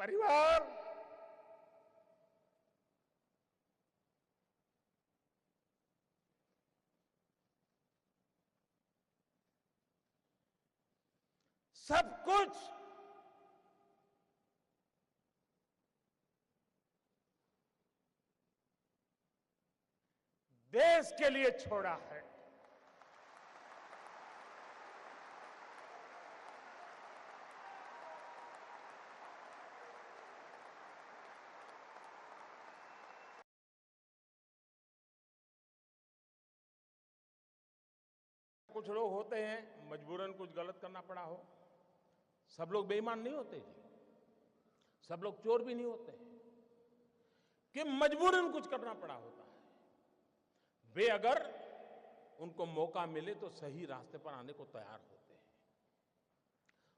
परिवार सब कुछ देश के लिए छोड़ा है। कुछ लोग होते हैं मजबूरन कुछ गलत करना पड़ा हो। सब लोग बेईमान नहीं होते जी, सब लोग चोर भी नहीं होते कि मजबूरन कुछ करना पड़ा होता है। वे अगर उनको मौका मिले तो सही रास्ते पर आने को तैयार होते हैं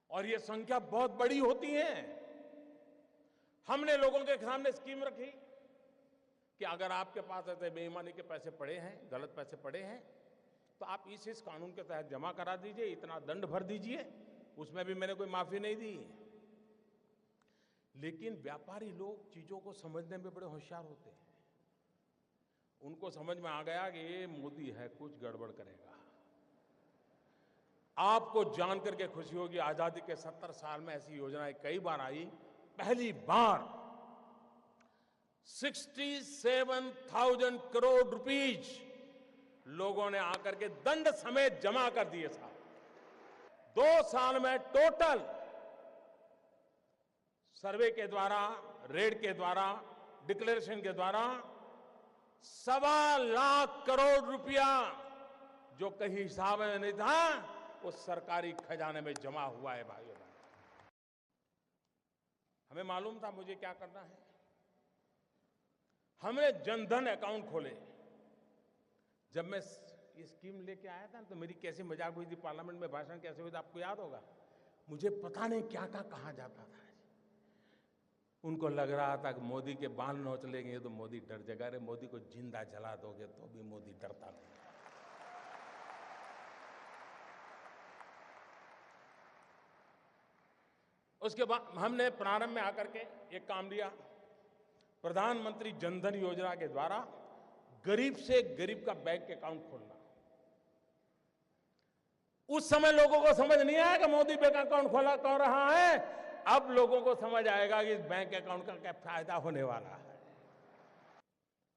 और ये संख्या बहुत बड़ी होती है। हमने लोगों के सामने स्कीम रखी कि अगर आपके पास ऐसे बेईमानी के पैसे पड़े हैं, गलत पैसे पड़े हैं, तो आप इस कानून के तहत जमा करा दीजिए, इतना दंड भर दीजिए। उसमें भी मैंने कोई माफी नहीं दी। लेकिन व्यापारी लोग चीजों को समझने में बड़े होशियार होते हैं। उनको समझ में आ गया कि ये मोदी है, कुछ गड़बड़ करेगा। आपको जान करके खुशी होगी, आजादी के 70 साल में ऐसी योजनाएं कई बार आई। पहली बार 67,000 करोड़ रुपीज लोगों ने आकर के दंड समेत जमा कर दिए साहब। 2 साल में टोटल सर्वे के द्वारा, रेड के द्वारा, डिक्लेरेशन के द्वारा 1.25 लाख करोड़ रुपया जो कहीं हिसाब में नहीं था, वो सरकारी खजाने में जमा हुआ है भाइयों। हमें मालूम था मुझे क्या करना है। हमने जनधन अकाउंट खोले। जब मैं ये स्कीम लेके आया था तो मेरी कैसे मजाक हुई थी, पार्लियामेंट में भाषण कैसे हुई थी, आपको याद होगा। मुझे पता नहीं क्या कहा जाता था। उनको लग रहा था कि मोदी के बाल नोच लेंगे तो मोदी डर जाएगा। अरे मोदी को जिंदा जला दोगे तो भी मोदी डरता नहीं। उसके बाद हमने प्रारंभ में आकर के एक काम लिया, प्रधानमंत्री जनधन योजना के द्वारा गरीब से गरीब का बैंक अकाउंट खोलना। उस समय लोगों को समझ नहीं आया कि मोदी बैंक अकाउंट खोला कौन रहा है। अब लोगों को समझ आएगा कि इस बैंक अकाउंट का क्या फायदा होने वाला है।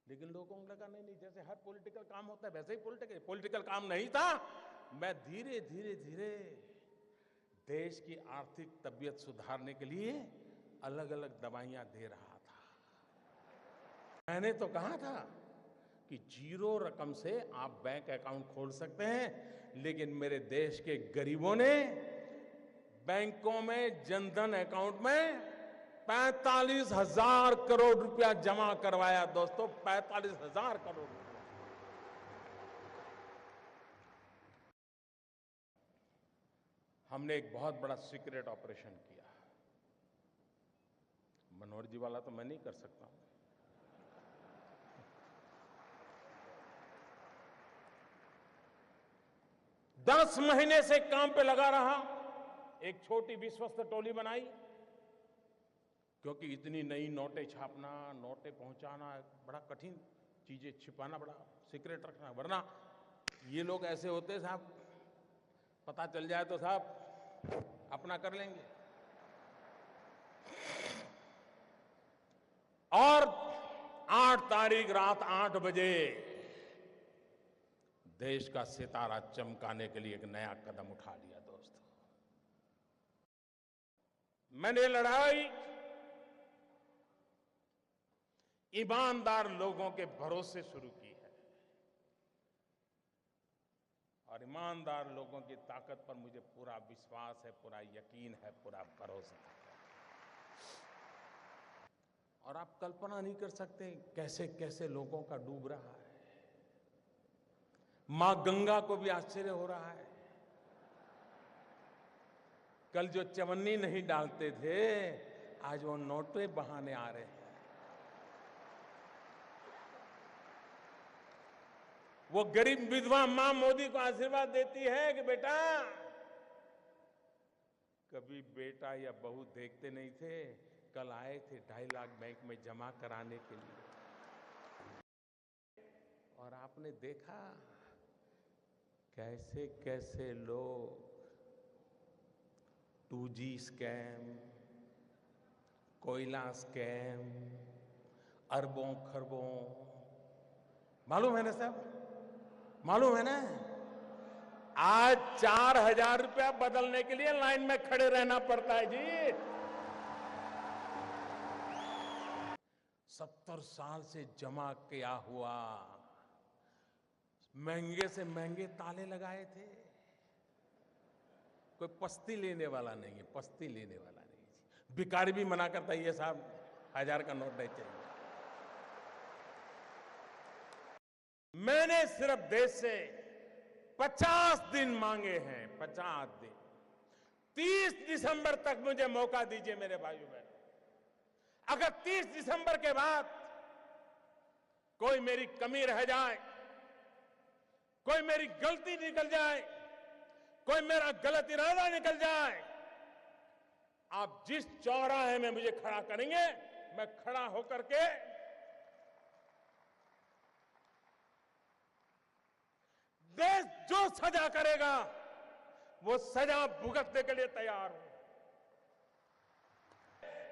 लेकिन लोगों को लगा नहीं, जैसे हर पॉलिटिकल काम होता है वैसे ही पॉलिटिकल काम नहीं था। मैं धीरे धीरे देश की आर्थिक तबीयत सुधारने के लिए अलग अलग दवाइयां दे रहा था। मैंने तो कहा था कि 0 रकम से आप बैंक अकाउंट खोल सकते हैं, लेकिन मेरे देश के गरीबों ने बैंकों में जनधन अकाउंट में 45,000 करोड़ रुपया जमा करवाया। दोस्तों, 45,000 करोड़ रुपया। हमने एक बहुत बड़ा सीक्रेट ऑपरेशन किया। मनोहर जी वाला तो मैं नहीं कर सकता हूं। दस महीने से काम पे लगा रहा। एक छोटी विश्वस्त टोली बनाई, क्योंकि इतनी नई नोटें छापना, नोटें पहुंचाना बड़ा कठिन, चीजें छिपाना बड़ा सीक्रेट रखना। वरना ये लोग ऐसे होते साहब, पता चल जाए तो साहब अपना कर लेंगे। और 8 तारीख रात 8 बजे देश का सितारा चमकाने के लिए एक नया कदम उठा लिया। दोस्तों, मैंने लड़ाई ईमानदार लोगों के भरोसे शुरू की है और ईमानदार लोगों की ताकत पर मुझे पूरा विश्वास है, पूरा यकीन है, पूरा भरोसा है। और आप कल्पना नहीं कर सकते कैसे कैसे लोगों का डूब रहा है। मां गंगा को भी आश्चर्य हो रहा है। कल जो चवन्नी नहीं डालते थे, आज वो नोटे बहाने आ रहे हैं। वो गरीब विधवा मां मोदी को आशीर्वाद देती है कि बेटा, कभी बेटा या बहू देखते नहीं थे, कल आए थे 2.5 लाख बैंक में जमा कराने के लिए, और आपने देखा कैसे कैसे लोग 2G स्कैम, कोयला स्कैम, अरबों खरबों, मालूम है ना साहब, मालूम है ना। आज 4,000 रुपया बदलने के लिए लाइन में खड़े रहना पड़ता है जी। 70 साल से जमा किया हुआ, महंगे से महंगे ताले लगाए थे। कोई पस्ती लेने वाला नहीं है, पस्ती लेने वाला नहीं है। भिखारी भी मना करता है, ये साहब 1000 का नोट नहीं चाहिए। मैंने सिर्फ देश से 50 दिन मांगे हैं, 50 दिन। 30 दिसंबर तक मुझे मौका दीजिए मेरे भाइयों बहनों। अगर 30 दिसंबर के बाद कोई मेरी कमी रह जाए, कोई मेरी गलती निकल जाए, कोई मेरा गलत इरादा निकल जाए, आप जिस चौराहे में मुझे खड़ा करेंगे, मैं खड़ा होकर के देश जो सजा करेगा वो सजा भुगतने के लिए तैयार हूं।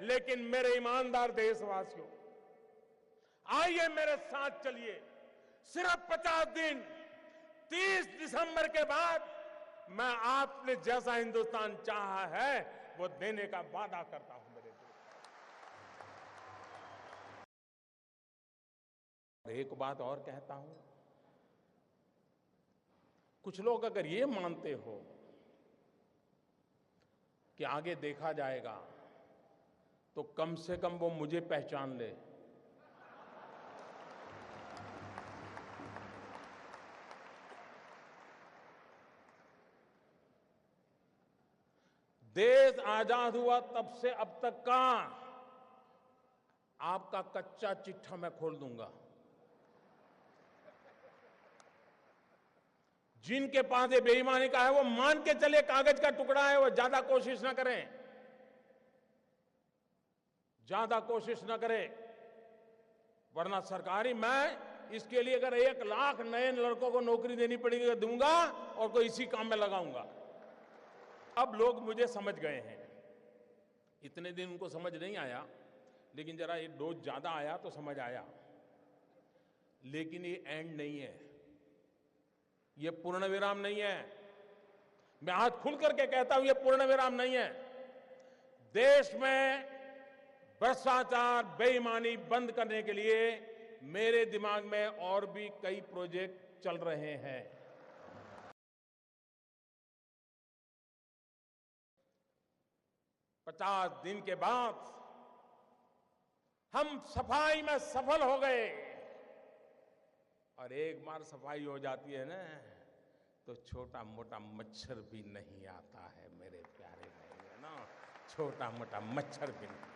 लेकिन मेरे ईमानदार देशवासियों, आइए मेरे साथ चलिए। सिर्फ 50 दिन, 30 दिसंबर के बाद मैं आपने जैसा हिंदुस्तान चाहा है वो देने का वादा करता हूं मेरे दोस्त। एक बात और कहता हूं, कुछ लोग अगर ये मानते हो कि आगे देखा जाएगा, तो कम से कम वो मुझे पहचान ले। देश आजाद हुआ तब से अब तक का आपका कच्चा चिट्ठा मैं खोल दूंगा। जिनके पास ये बेईमानी का है वो मान के चले कागज का टुकड़ा है, वो ज्यादा कोशिश ना करें, ज्यादा कोशिश ना करें। वरना सरकारी, मैं इसके लिए अगर 1 लाख नए लड़कों को नौकरी देनी पड़ेगी तो दूंगा, और कोई इसी काम में लगाऊंगा। अब लोग मुझे समझ गए हैं। इतने दिन उनको समझ नहीं आया, लेकिन जरा ये डोज ज्यादा आया तो समझ आया। लेकिन ये एंड नहीं है, ये पूर्ण विराम नहीं है। मैं आज खुल करके कहता हूं, ये पूर्ण विराम नहीं है। देश में भ्रष्टाचार, बेईमानी बंद करने के लिए मेरे दिमाग में और भी कई प्रोजेक्ट चल रहे हैं। 50 दिन के बाद हम सफाई में सफल हो गए, और एक बार सफाई हो जाती है ना, तो छोटा मोटा मच्छर भी नहीं आता है मेरे प्यारे भाई, है ना। छोटा मोटा मच्छर भी नहीं।